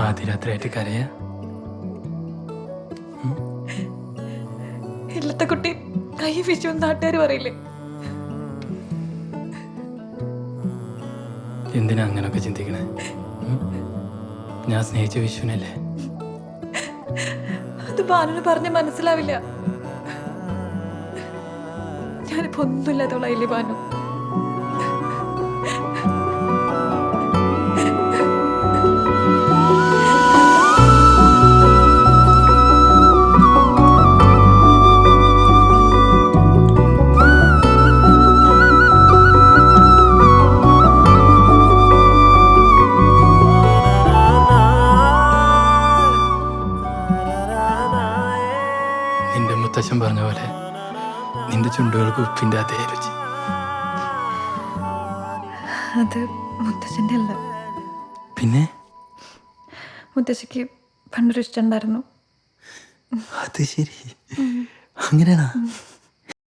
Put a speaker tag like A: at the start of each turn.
A: ആദ്യ രാത്രിയായിട്ട് കരയാ?
B: ഇല്ലത്തെ കുട്ടി കൈ വിഷു നാട്ടുകാർ പറയില്ലേ?
A: എന്തിനാ അങ്ങനൊക്കെ ചിന്തിക്കണേ? ഞാൻ സ്നേഹിച്ച വിഷുവിനല്ലേ?
B: അത് ബാനുന് പറഞ്ഞ് മനസ്സിലാവില്ല. ഞാനിപ്പോ ഒന്നുമില്ലാത്തവളായില്ലേ ബാനു?
A: നിന്റെ മുത്തച്ഛൻ പറഞ്ഞ പോലെ നിന്റെ ചുണ്ടുകൾക്ക് ഉപ്പിൻ്റെ അതേ രുചി.
B: അത് മുത്തശ്ശൻ്റെ അല്ല.
A: പിന്നെ
B: മുത്തശ്ശിക്ക് പണ്ടൊരു ഇഷ്ടം ഉണ്ടായിരുന്നു.
A: അത് ശരി, അങ്ങനെയാണോ?